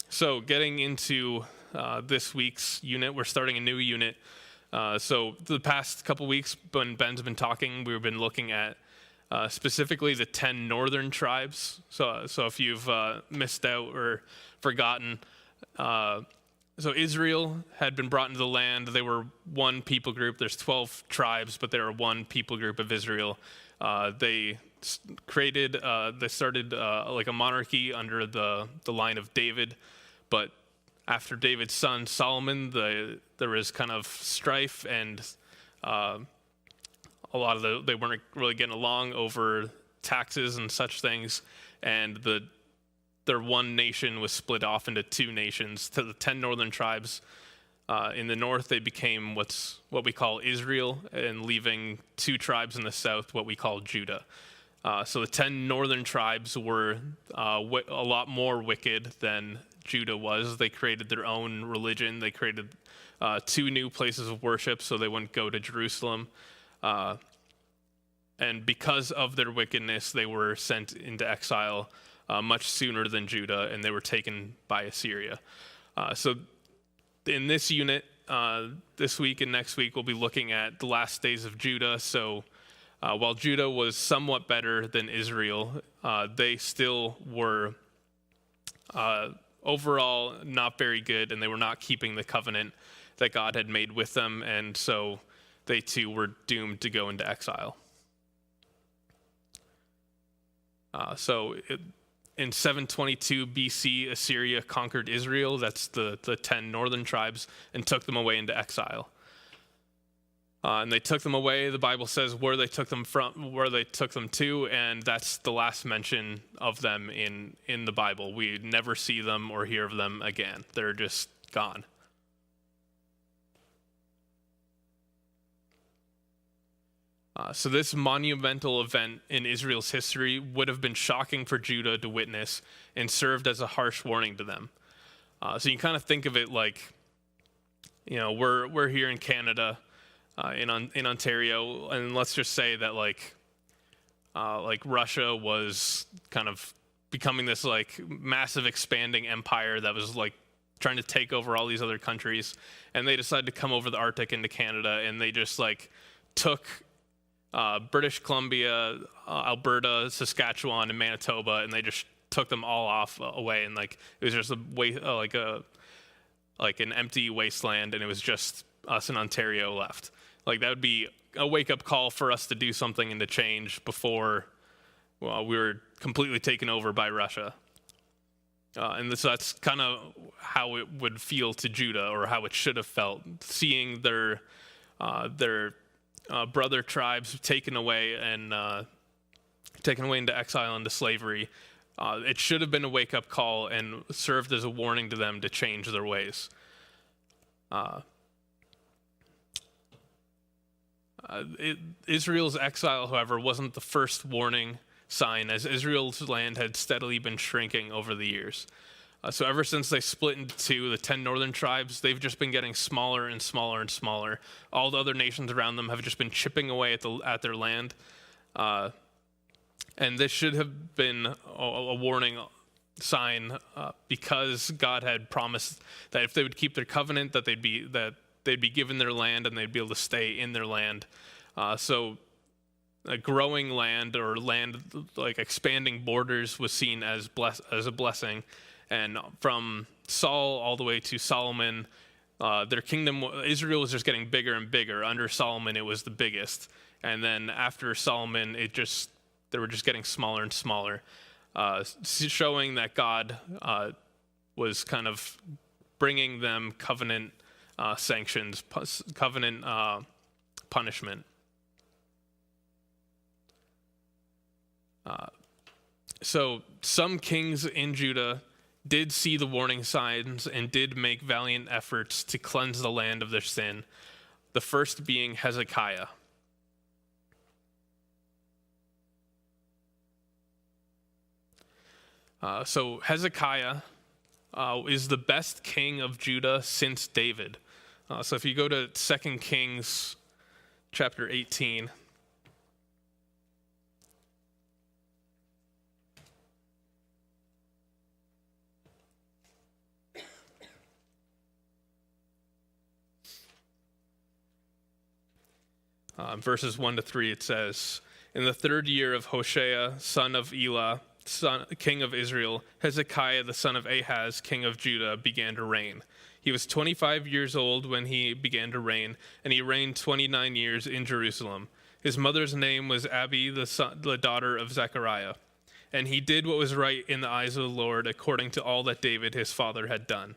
So getting into this week's unit, we're starting a new unit. So the past couple weeks, when Ben's been talking, we've been looking at specifically the 10 northern tribes. So if you've missed out or forgotten, so Israel had been brought into the land. They were one people group. There's 12 tribes, but they were one people group of Israel. They started like a monarchy under the line of David, but after David's son Solomon, there was kind of strife, and they weren't really getting along over taxes and such things, and their one nation was split off into two nations. To the 10 northern tribes in the north, they became what we call Israel, and leaving two tribes in the south, what we call Judah. So the 10 northern tribes were a lot more wicked than Judah was. They created their own religion. They created two new places of worship so they wouldn't go to Jerusalem. And because of their wickedness, they were sent into exile much sooner than Judah, and they were taken by Assyria. So in this unit, this week and next week, we'll be looking at the last days of Judah. So while Judah was somewhat better than Israel, they still were overall not very good, and they were not keeping the covenant that God had made with them, and so they too were doomed to go into exile. In 722 BC, Assyria conquered Israel, that's the 10 northern tribes, and took them away into exile. And they took them away. The Bible says where they took them to, and that's the last mention of them in the Bible. We never see them or hear of them again. They're just gone. So this monumental event in Israel's history would have been shocking for Judah to witness and served as a harsh warning to them. So you kind of think of it like, we're here in Canada, in Ontario, and let's just say that like Russia was kind of becoming this like massive expanding empire that was like trying to take over all these other countries, and they decided to come over the Arctic into Canada, and they just like took British Columbia, Alberta, Saskatchewan, and Manitoba, and they just took them all away, and like it was just like an empty wasteland, and it was just us in Ontario left. Like that would be a wake-up call for us to do something and to change before we were completely taken over by Russia. So that's kind of how it would feel to Judah, or how it should have felt, seeing their brother tribes taken away into exile, into slavery. It should have been a wake-up call and served as a warning to them to change their ways. Israel's exile, however, wasn't the first warning sign, as Israel's land had steadily been shrinking over the years. So ever since they split into two, the 10 northern tribes, they've just been getting smaller and smaller and smaller. All the other nations around them have just been chipping away at their land. And this should have been a warning sign, because God had promised that if they would keep their covenant, that they'd be given their land and they'd be able to stay in their land. So a growing land, or land like expanding borders, was seen as a blessing. And from Saul all the way to Solomon, their kingdom, Israel, was just getting bigger and bigger. Under Solomon, it was the biggest. And then after Solomon, they were just getting smaller and smaller, showing that God was kind of bringing them covenant sanctions, covenant punishment. So some kings in Judah did see the warning signs and did make valiant efforts to cleanse the land of their sin, the first being Hezekiah. So Hezekiah is the best king of Judah since David. So if you go to 2 Kings chapter 18, Verses 1-3, it says, "In the 3rd year of Hoshea, son of Elah, king of Israel, Hezekiah, the son of Ahaz, king of Judah, began to reign. He was 25 years old when he began to reign, and he reigned 29 years in Jerusalem. His mother's name was Abi, the daughter of Zechariah. And he did what was right in the eyes of the Lord, according to all that David his father had done."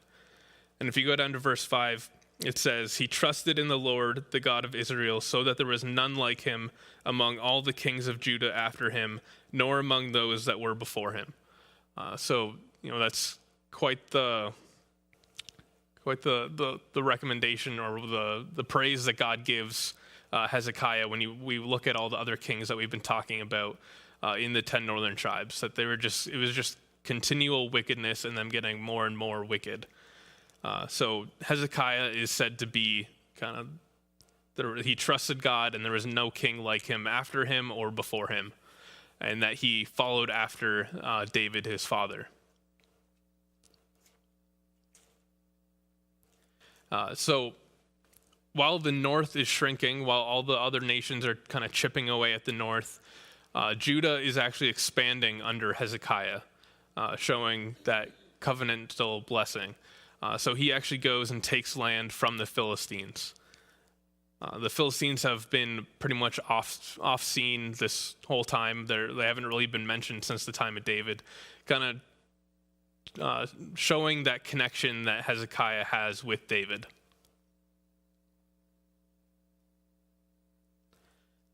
And if you go down to verse 5, it says, "He trusted in the Lord, the God of Israel, so that there was none like him among all the kings of Judah after him, nor among those that were before him." So that's quite the recommendation, or the praise that God gives Hezekiah when we look at all the other kings that we've been talking about in the 10 northern tribes. That it was just continual wickedness and them getting more and more wicked. So Hezekiah is said to be he trusted God, and there was no king like him after him or before him, and that he followed after David his father. So while the north is shrinking, while all the other nations are kind of chipping away at the north, Judah is actually expanding under Hezekiah, showing that covenantal blessing. So he actually goes and takes land from the Philistines. The Philistines have been pretty much off scene this whole time. They haven't really been mentioned since the time of David, kind of showing that connection that Hezekiah has with David.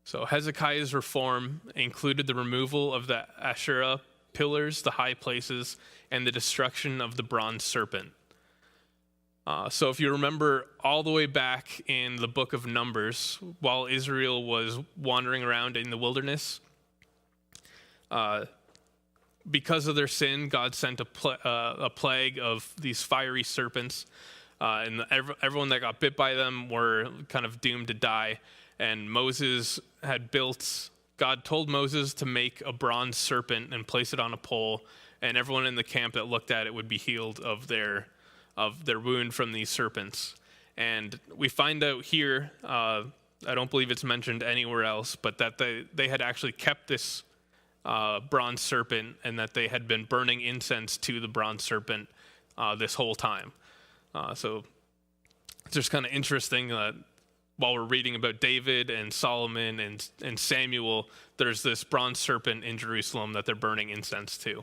So Hezekiah's reform included the removal of the Asherah pillars, the high places, and the destruction of the bronze serpent. So if you remember all the way back in the book of Numbers, while Israel was wandering around in the wilderness, because of their sin, God sent a plague of these fiery serpents, and everyone that got bit by them were kind of doomed to die. And God told Moses to make a bronze serpent and place it on a pole, and everyone in the camp that looked at it would be healed of their wound from these serpents. And we find out here, I don't believe it's mentioned anywhere else, but that they had actually kept this bronze serpent, and that they had been burning incense to the bronze serpent this whole time. So it's just kind of interesting that while we're reading about David and Solomon and Samuel, there's this bronze serpent in Jerusalem that they're burning incense to.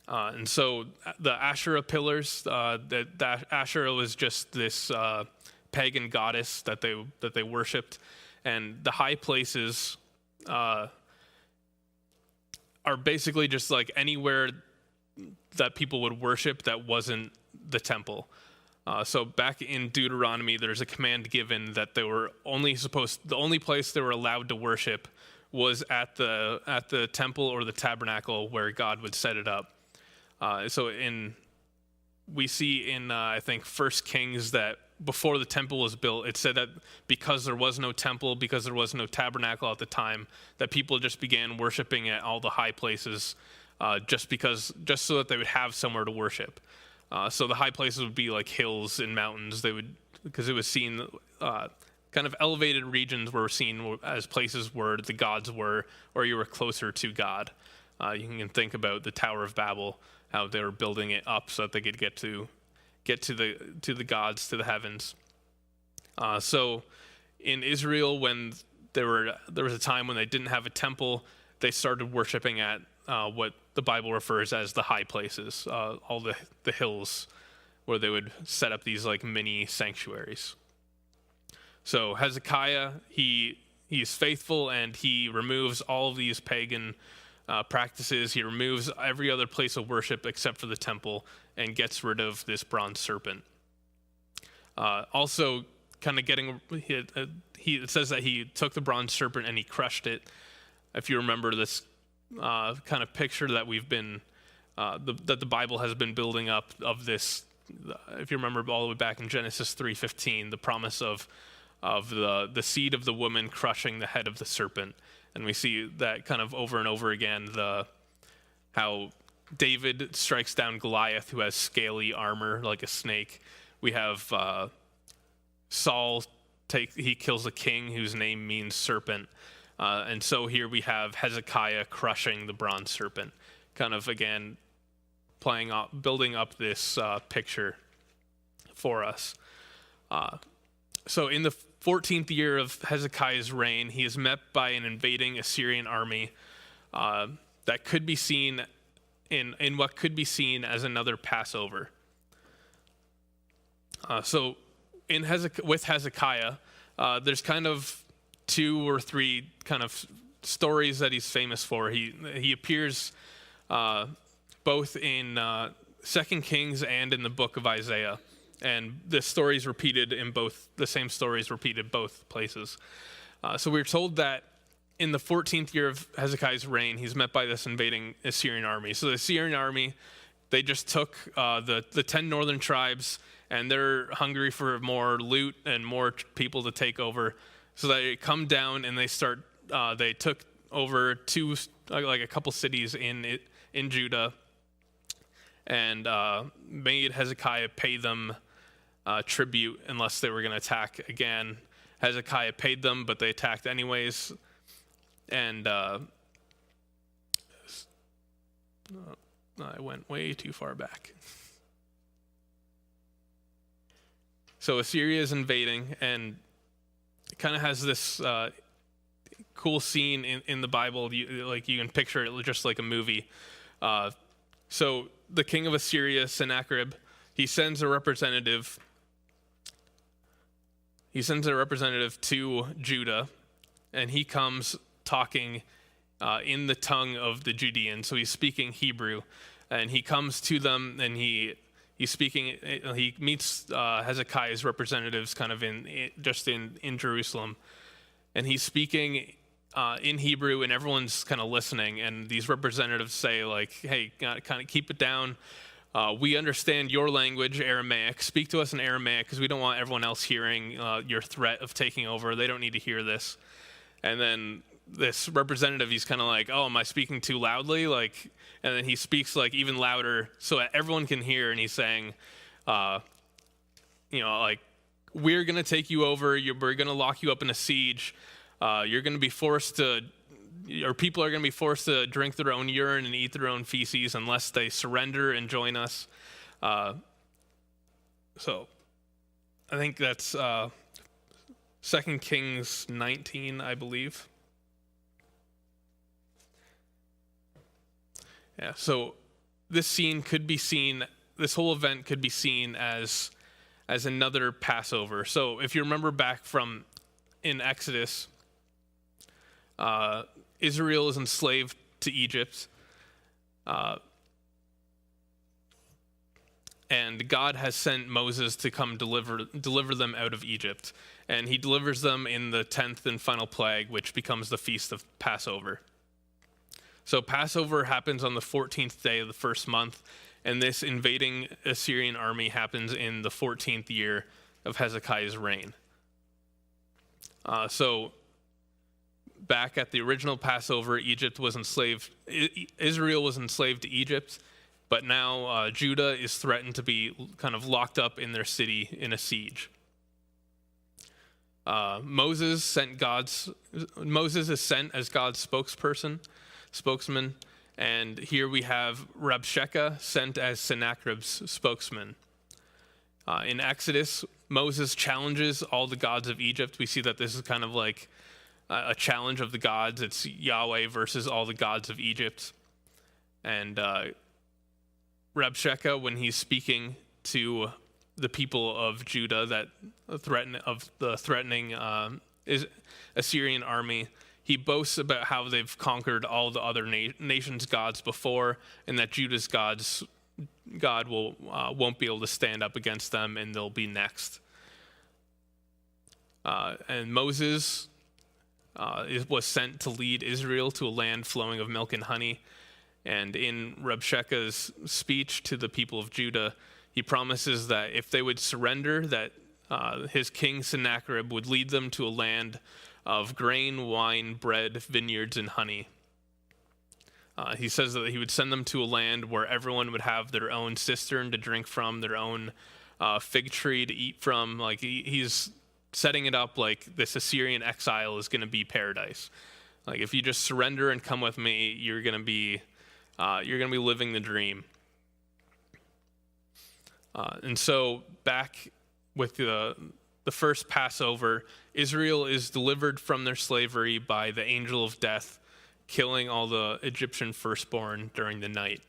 And so the Asherah pillars, that Asherah was just this pagan goddess that they worshipped, and the high places are basically just like anywhere that people would worship that wasn't the temple. So back in Deuteronomy, there's a command given that the only place they were allowed to worship was at the temple or the tabernacle where God would set it up. We see in I think 1 Kings that before the temple was built, it said that because there was no temple, because there was no tabernacle at the time, that people just began worshiping at all the high places, just so that they would have somewhere to worship. So the high places would be like hills and mountains. Because it was seen, kind of elevated regions were seen as places where the gods were, or you were closer to God. You can think about the Tower of Babel, how they were building it up so that they could get to the gods, to the heavens. So in Israel, when there was a time when they didn't have a temple, they started worshiping at what the Bible refers as the high places, all the hills where they would set up these like mini sanctuaries. So Hezekiah, he's faithful, and he removes all of these pagan practices. He removes every other place of worship except for the temple, and gets rid of this bronze serpent. Also, kind of it says that he took the bronze serpent and he crushed it. If you remember this kind of picture that that the Bible has been building up of this, if you remember all the way back in Genesis 3:15, the promise of the seed of the woman crushing the head of the serpent. And we see that kind of over and over again, how David strikes down Goliath, who has scaly armor like a snake. We have Saul he kills a king whose name means serpent. And so here we have Hezekiah crushing the bronze serpent, kind of again building up this picture for us. So in the 14th year of Hezekiah's reign, he is met by an invading Assyrian army that could be seen in what could be seen as another Passover. So with Hezekiah, there's kind of 2 or 3 kind of stories that he's famous for. He appears both in 2 Kings and in the book of Isaiah. And the stories repeated the same stories repeated both places. So we're told that in the 14th year of Hezekiah's reign, he's met by this invading Assyrian army. So the Assyrian army, they just took the 10 northern tribes, and they're hungry for more loot and more people to take over. So they come down and they took over a couple cities in Judah, and made Hezekiah pay them tribute unless they were going to attack again. Hezekiah paid them, but they attacked anyways. And I went way too far back. So Assyria is invading, and it kind of has this cool scene in the Bible. You can picture it just like a movie. So the king of Assyria, Sennacherib, he sends a representative to Judah, and he comes talking in the tongue of the Judeans. So he's speaking Hebrew, and he comes to them, and he meets Hezekiah's representatives kind of in Jerusalem, and he's speaking in Hebrew, and everyone's kind of listening, and these representatives say like, hey, kind of keep it down. We understand your language, Aramaic. Speak to us in Aramaic, because we don't want everyone else hearing your threat of taking over. They don't need to hear this. And then this representative, he's kind of like, oh, am I speaking too loudly? And then he speaks like even louder so that everyone can hear, and he's saying, we're going to take you over. We're going to lock you up in a siege. You're going to be forced to, or people are going to be forced to drink their own urine and eat their own feces unless they surrender and join us. So I think that's 2 Kings 19, I believe. Yeah, so this whole event could be seen as another Passover. So if you remember back in Exodus, Israel is enslaved to Egypt, and God has sent Moses to come deliver them out of Egypt, and he delivers them in the 10th and final plague, which becomes the feast of Passover. So Passover happens on the 14th day of the first month, and this invading Assyrian army happens in the 14th year of Hezekiah's reign. So back at the original Passover, Israel was enslaved to Egypt, but now Judah is threatened to be kind of locked up in their city in a siege. Moses is sent as God's spokesman, and here we have Rabshakeh sent as Sennacherib's spokesman. In Exodus, Moses challenges all the gods of Egypt. We see that this is kind of like a challenge of the gods. It's Yahweh versus all the gods of Egypt. And Rabshakeh, when he's speaking to the people of Judah, the threatening Assyrian army, he boasts about how they've conquered all the other nations' gods before, and that Judah's God won't be able to stand up against them, and they'll be next. And Moses was sent to lead Israel to a land flowing of milk and honey. And in Rabshakeh's speech to the people of Judah, he promises that if they would surrender, that his king Sennacherib would lead them to a land of grain, wine, bread, vineyards, and honey. He says that he would send them to a land where everyone would have their own cistern to drink from, their own fig tree to eat from. He's setting it up like this Assyrian exile is going to be paradise. Like if you just surrender and come with me, you're going to be living the dream. And so back with the first Passover, Israel is delivered from their slavery by the angel of death, killing all the Egyptian firstborn during the night.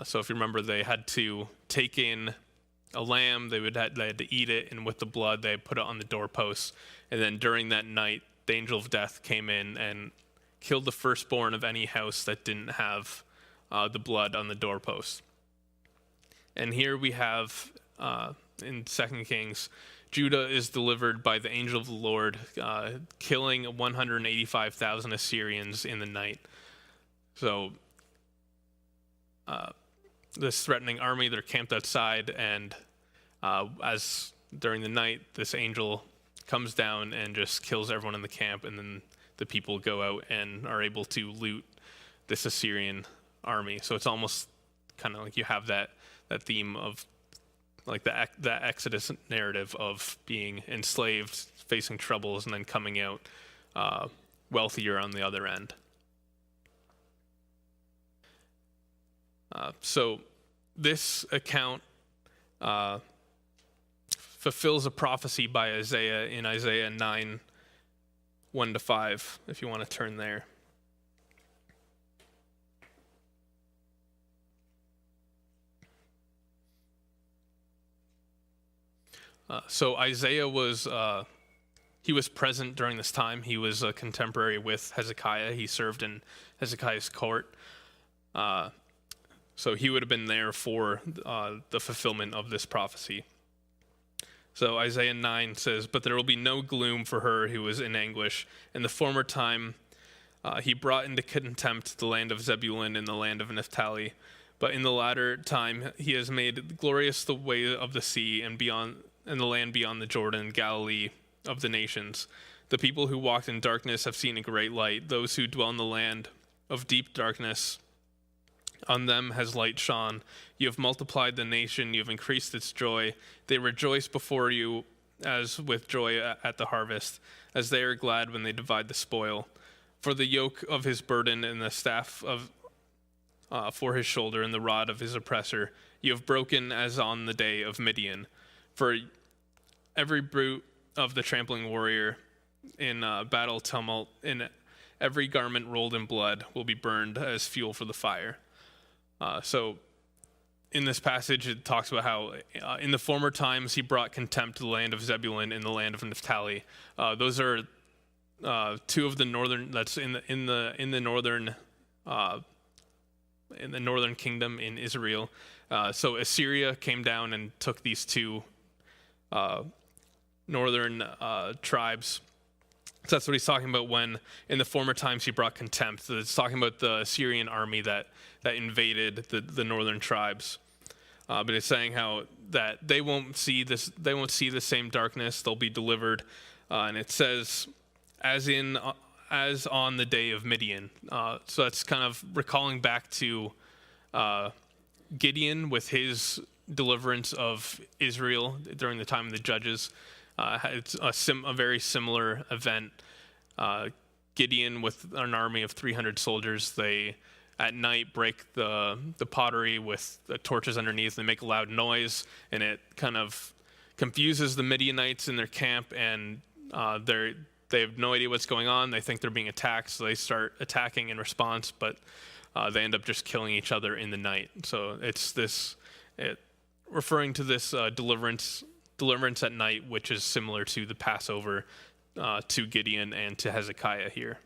So if you remember, they had to take in a lamb, they had to eat it, and with the blood, they put it on the doorposts. And then during that night, the angel of death came in and killed the firstborn of any house that didn't have the blood on the doorpost. And here we have, in 2 Kings, Judah is delivered by the angel of the Lord, killing 185,000 Assyrians in the night. So this threatening army, they're camped outside, and as during the night, this angel comes down and just kills everyone in the camp, and then the people go out and are able to loot this Assyrian army. So it's almost kind of like you have that theme of like the Exodus narrative of being enslaved, facing troubles, and then coming out wealthier on the other end. So this account fulfills a prophecy by Isaiah in Isaiah 9, 1-5, if you want to turn there. So Isaiah was present during this time. He was a contemporary with Hezekiah. He served in Hezekiah's court. So he would have been there for the fulfillment of this prophecy. So Isaiah 9 says, "But there will be no gloom for her who was in anguish. In the former time, he brought into contempt the land of Zebulun and the land of Naphtali. But in the latter time, he has made glorious the way of the sea and the land beyond the Jordan, Galilee of the nations. The people who walked in darkness have seen a great light. Those who dwell in the land of deep darkness, on them has light shone. You have multiplied the nation, you have increased its joy. They rejoice before you as with joy at the harvest, as they are glad when they divide the spoil. For the yoke of his burden and the staff for his shoulder and the rod of his oppressor, you have broken as on the day of Midian. For every brute of the trampling warrior in battle tumult, in every garment rolled in blood will be burned as fuel for the fire." So in this passage, it talks about how in the former times he brought contempt to the land of Zebulun and the land of Naphtali. Those are two of the northern. That's in the northern kingdom in Israel. So Assyria came down and took these two northern tribes. So that's what he's talking about when in the former times he brought contempt. So it's talking about the Assyrian army that invaded the northern tribes. But it's saying how that they won't see the same darkness. They'll be delivered. And it says, as on the day of Midian. So that's kind of recalling back to Gideon with his deliverance of Israel during the time of the judges. It's a very similar event. Gideon with an army of 300 soldiers, they at night break the pottery with the torches underneath. They make a loud noise, and it kind of confuses the Midianites in their camp, and they have no idea what's going on. They think they're being attacked, so they start attacking in response, but they end up just killing each other in the night. So it's referring to this deliverance at night, which is similar to the Passover to Gideon and to Hezekiah here.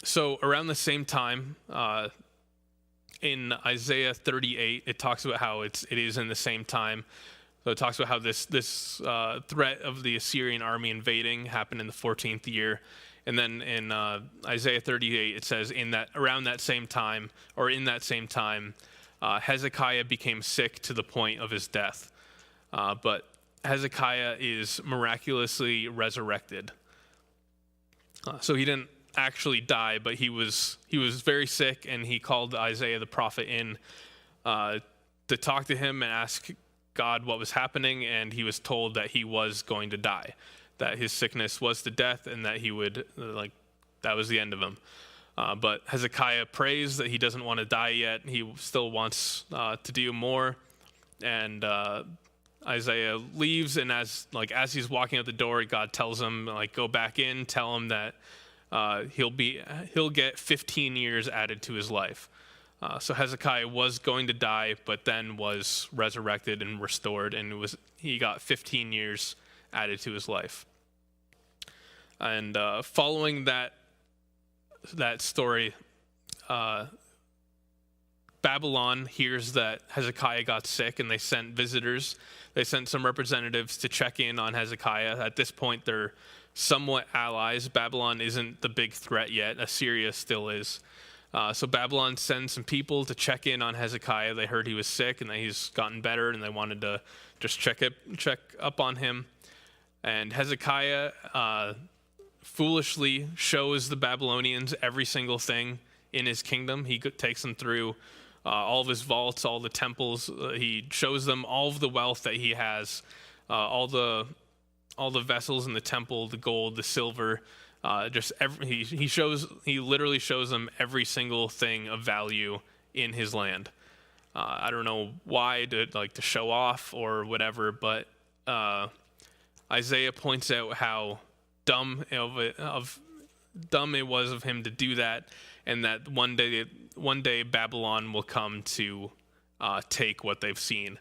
So around the same time, in Isaiah 38, it talks about how it is in the same time. So it talks about how this threat of the Assyrian army invading happened in the 14th year. And then in Isaiah 38, it says in that same time, Hezekiah became sick to the point of his death. But Hezekiah is miraculously resurrected. So he didn't actually die, but he was very sick, and he called Isaiah the prophet in to talk to him and ask God what was happening, and he was told that he was going to die, that his sickness was to death, and that he would, that was the end of him. But Hezekiah prays that he doesn't want to die yet. He still wants to do more. And Isaiah leaves, and as he's walking out the door, God tells him, go back in, tell him that he'll get 15 years added to his life. So Hezekiah was going to die, but then was resurrected and restored, and he got 15 years added to his life. And following that story, Babylon hears that Hezekiah got sick, and they sent visitors. They sent some representatives to check in on Hezekiah. At this point, they're somewhat allies. Babylon isn't the big threat yet. Assyria still is. So Babylon sends some people to check in on Hezekiah. They heard he was sick and that he's gotten better, and they wanted to just check up on him. And Hezekiah foolishly shows the Babylonians every single thing in his kingdom. He takes them through all of his vaults, all the temples. He shows them all of the wealth that he has, all the vessels in the temple, the gold, the silver. He literally shows them every single thing of value in his land. I don't know why, to show off or whatever, but Isaiah points out how dumb it was of him to do that, and that one day Babylon will come to take what they've seen.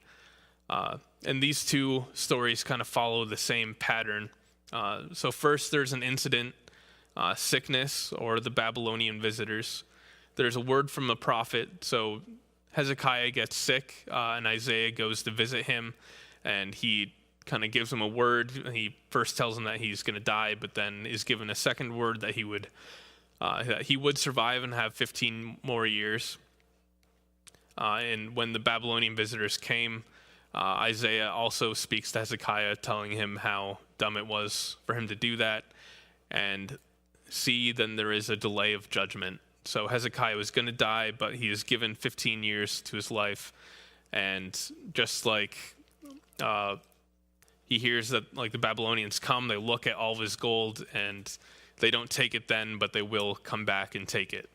And these two stories kind of follow the same pattern. So first, there's an incident, sickness, or the Babylonian visitors. There's a word from a prophet. So Hezekiah gets sick, and Isaiah goes to visit him, and he kind of gives him a word. He first tells him that he's going to die, but then is given a second word that he would survive and have 15 more years. And when the Babylonian visitors came, Isaiah also speaks to Hezekiah, telling him how dumb it was for him to do that. And see, then there is a delay of judgment. So Hezekiah was going to die, but he is given 15 years to his life. And just like he hears that the Babylonians come, they look at all of his gold, and they don't take it then, but they will come back and take it.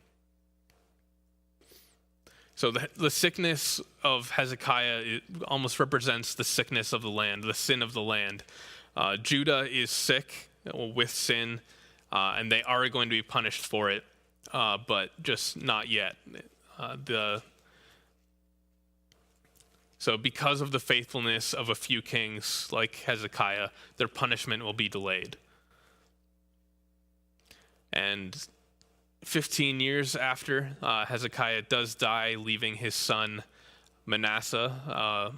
So the sickness of Hezekiah almost represents the sickness of the land, the sin of the land. Judah is sick with sin, and they are going to be punished for it, but just not yet. So because of the faithfulness of a few kings like Hezekiah, their punishment will be delayed. And 15 years after, Hezekiah does die, leaving his son Manasseh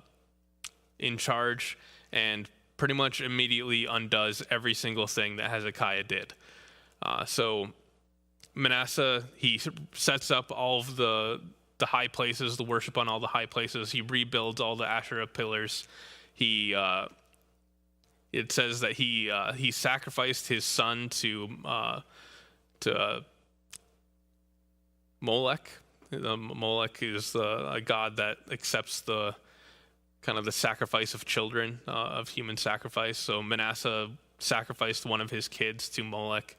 in charge, and pretty much immediately undoes every single thing that Hezekiah did. So Manasseh, he sets up all of the high places, the worship on all the high places. He rebuilds all the Asherah pillars. It says that he sacrificed his son to Molech. Molech is a god that accepts the kind of the sacrifice of children, of human sacrifice. So Manasseh sacrificed one of his kids to Molech.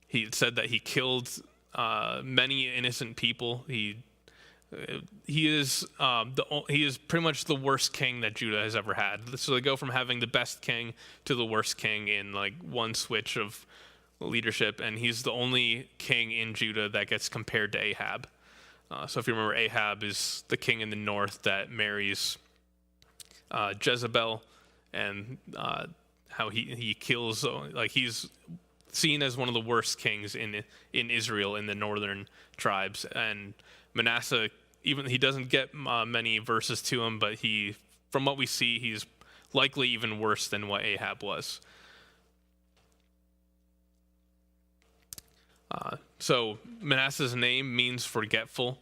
He said that he killed many innocent people. He is pretty much the worst king that Judah has ever had. So they go from having the best king to the worst king in one switch of leadership, and he's the only king in Judah that gets compared to Ahab. So if you remember, Ahab is the king in the north that marries Jezebel, and how he kills, he's seen as one of the worst kings in Israel in the northern tribes. And Manasseh, even he doesn't get many verses to him, but from what we see, he's likely even worse than what Ahab was. So Manasseh's name means forgetful,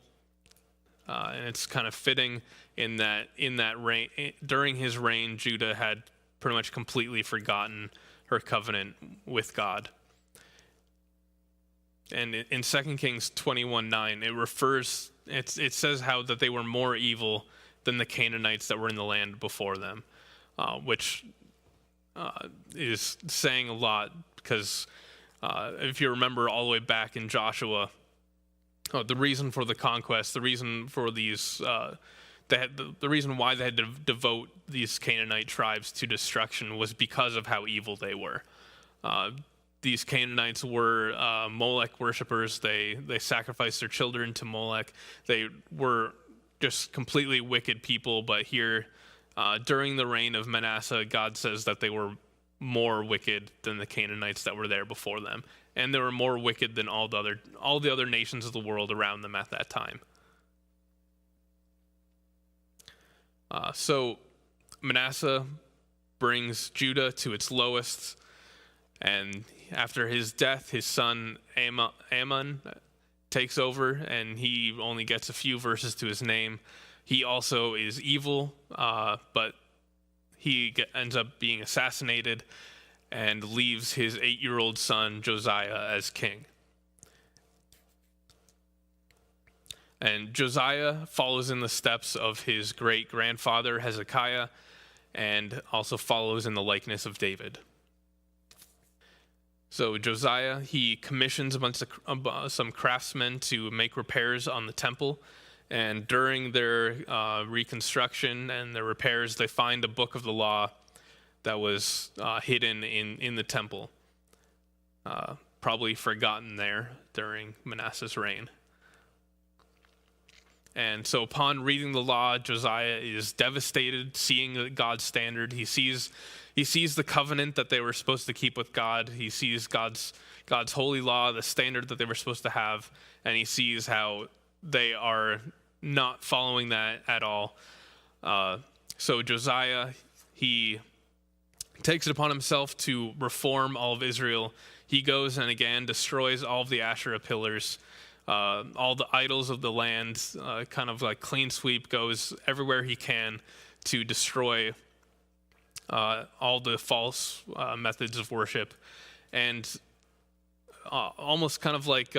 and it's kind of fitting in that reign, during his reign, Judah had pretty much completely forgotten her covenant with God. And in 2 Kings 21:9, it says how that they were more evil than the Canaanites that were in the land before them, which is saying a lot because if you remember all the way back in Joshua, the reason for the conquest, the reason for these, the reason why they had to devote these Canaanite tribes to destruction was because of how evil they were. These Canaanites were Molech worshippers. They sacrificed their children to Molech. They were just completely wicked people. But here, during the reign of Manasseh, God says that they were more wicked than the Canaanites that were there before them, and they were more wicked than all the other nations of the world around them at that time. So Manasseh brings Judah to its lowest, and after his death, his son Ammon takes over, and he only gets a few verses to his name. He also is evil, but he ends up being assassinated and leaves his 8-year-old son Josiah as king. And Josiah follows in the steps of his great-grandfather Hezekiah, and also follows in the likeness of David. So Josiah, he commissions a bunch of some craftsmen to make repairs on the temple. And during their reconstruction and their repairs, they find a book of the law that was hidden in the temple, probably forgotten there during Manasseh's reign. And so upon reading the law, Josiah is devastated, seeing God's standard. He sees the covenant that they were supposed to keep with God. He sees God's holy law, the standard that they were supposed to have, and he sees how they are not following that at all. So Josiah, he takes it upon himself to reform all of Israel. He goes and again destroys all of the Asherah pillars, all the idols of the land, kind of like clean sweep, goes everywhere he can to destroy all the false methods of worship. And almost kind of like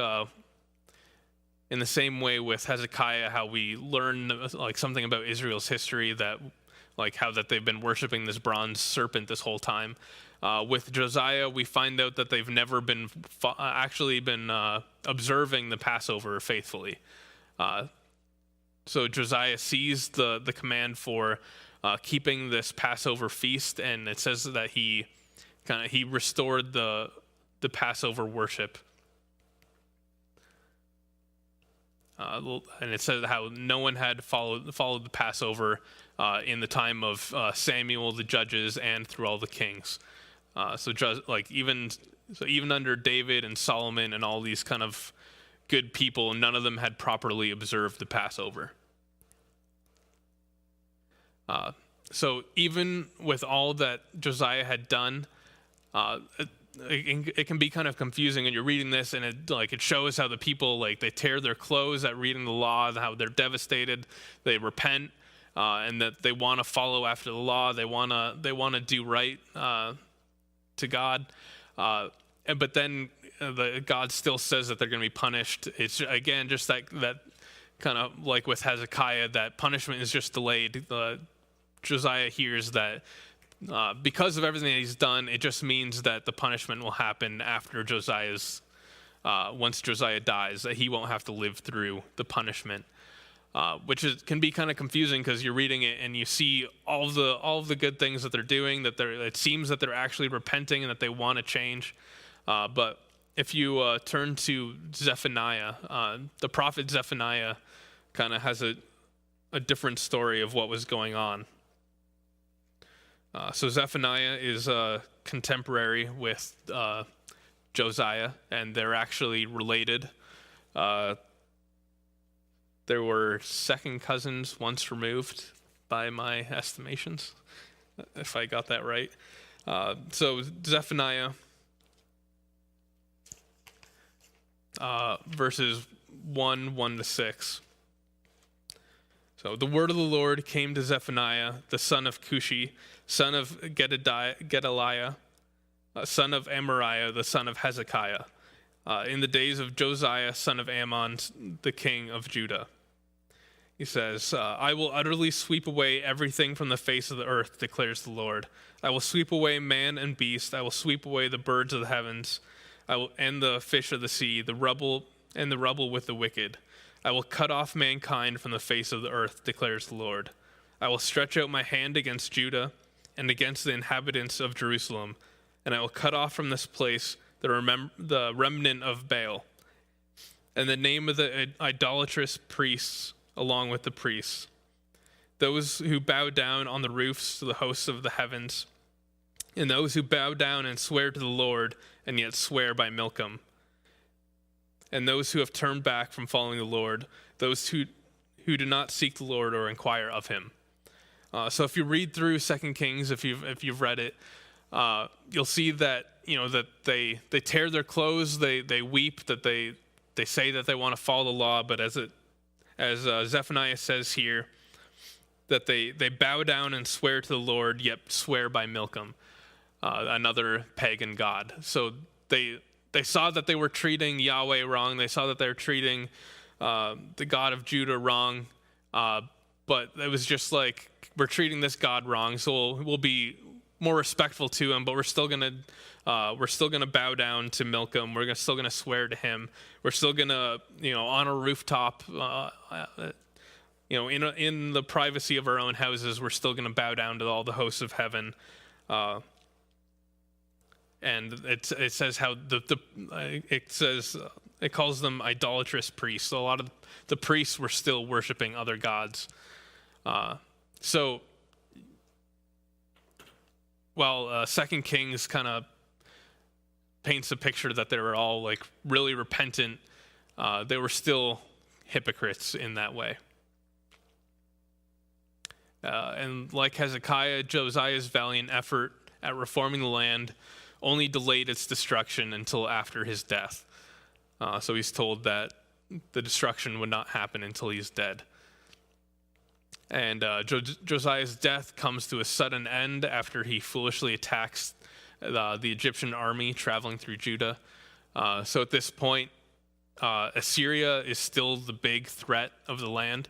in the same way with Hezekiah, how we learn like something about Israel's history, that like how that they've been worshiping this bronze serpent this whole time. With Josiah, we find out that they've never been actually been observing the Passover faithfully. So Josiah sees the command for keeping this Passover feast, and it says that he restored the Passover worship. And it says how no one had followed the Passover in the time of Samuel, the judges, and through all the kings. So even under David and Solomon and all these kind of good people, none of them had properly observed the Passover. So even with all that Josiah had done, it can be kind of confusing when you're reading this, and it shows how the people they tear their clothes at reading the law, how they're devastated, they repent, and that they want to follow after the law, they want to do right to God, but then God still says that they're going to be punished. It's again just that kind of like with Hezekiah, that punishment is just delayed. Josiah hears that because of everything that he's done, it just means that the punishment will happen after once Josiah dies, that he won't have to live through the punishment, which can be kind of confusing because you're reading it and you see all of the good things that they're doing, it seems that they're actually repenting and that they want to change. But if you turn to Zephaniah, the prophet Zephaniah kind of has a different story of what was going on. So Zephaniah is contemporary with Josiah, and they're actually related. There were second cousins once removed by my estimations, if I got that right. So Zephaniah, verses 1-6. So the word of the Lord came to Zephaniah, the son of Cushi, son of Gedaliah, son of Amariah, the son of Hezekiah, in the days of Josiah, son of Ammon, the king of Judah. He says, I will utterly sweep away everything from the face of the earth, declares the Lord. I will sweep away man and beast. I will sweep away the birds of the heavens. I will end the fish of the sea, the rubble with the wicked. I will cut off mankind from the face of the earth, declares the Lord. I will stretch out my hand against Judah and against the inhabitants of Jerusalem, and I will cut off from this place the remnant of Baal, and the name of the idolatrous priests along with the priests, those who bow down on the roofs to the hosts of the heavens, and those who bow down and swear to the Lord and yet swear by Milcom, and those who have turned back from following the Lord, those who do not seek the Lord or inquire of him. So if you read through 2 Kings, if you've read it, you'll see that that they tear their clothes, they weep, that they say that they want to follow the law, but as Zephaniah says here, that they bow down and swear to the Lord, yet swear by Milcom, another pagan god. So they saw that they were treating Yahweh wrong. They saw that they were treating the God of Judah wrong. But it was just like, we're treating this God wrong, so we'll be more respectful to him, but we're still gonna bow down to Milcom. We're still gonna swear to him. We're still gonna, on a rooftop, in the privacy of our own houses, we're still gonna bow down to all the hosts of heaven. And it says how it calls them idolatrous priests. So a lot of the priests were still worshiping other gods. So while 2 Kings kind of paints a picture that they were all like really repentant, they were still hypocrites in that way. And like Hezekiah, Josiah's valiant effort at reforming the land only delayed its destruction until after his death. So he's told that the destruction would not happen until he's dead. And Josiah's death comes to a sudden end after he foolishly attacks the Egyptian army traveling through Judah. So at this point, Assyria is still the big threat of the land.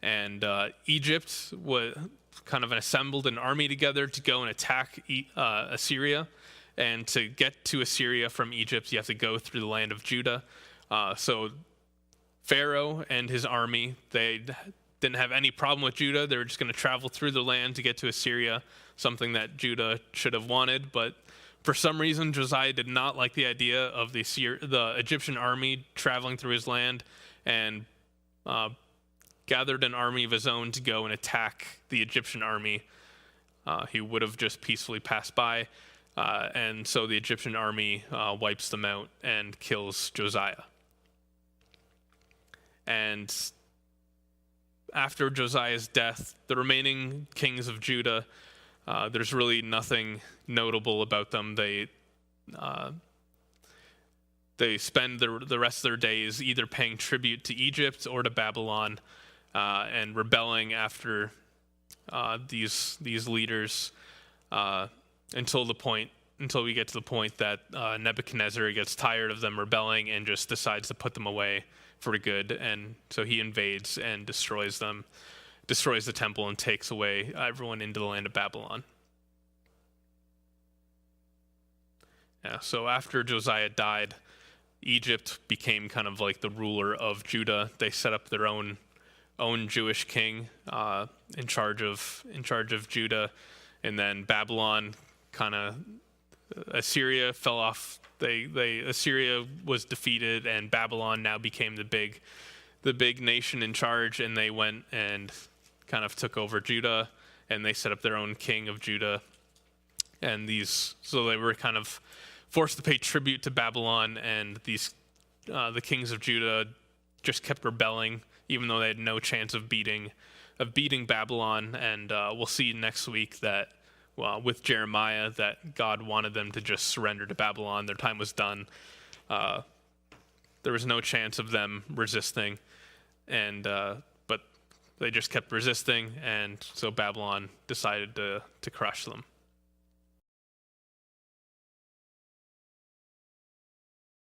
And Egypt was kind of assembled an army together to go and attack Assyria. And to get to Assyria from Egypt, you have to go through the land of Judah. So Pharaoh and his army, they didn't have any problem with Judah. They were just going to travel through the land to get to Assyria, something that Judah should have wanted. But for some reason, Josiah did not like the idea of the Egyptian army traveling through his land, and gathered an army of his own to go and attack the Egyptian army. He would have just peacefully passed by. And so the Egyptian army wipes them out and kills Josiah. And after Josiah's death, the remaining kings of Judah, there's really nothing notable about them. They spend the rest of their days either paying tribute to Egypt or to Babylon, and rebelling after these leaders, until we get to the point that Nebuchadnezzar gets tired of them rebelling and just decides to put them away for good. And so he invades and destroys the temple, and takes away everyone into the land of Babylon. Yeah, so after Josiah died, Egypt became kind of like the ruler of Judah. They set up their own Jewish king in charge of Judah, and then Babylon Assyria fell off. Assyria was defeated, and Babylon now became the big nation in charge, and they went and kind of took over Judah, and they set up their own king of Judah. And so they were kind of forced to pay tribute to Babylon, and the kings of Judah just kept rebelling, even though they had no chance of beating Babylon. And we'll see next week that, with Jeremiah, that God wanted them to just surrender to Babylon. Their time was done. There was no chance of them resisting, but they just kept resisting, and so Babylon decided to crush them.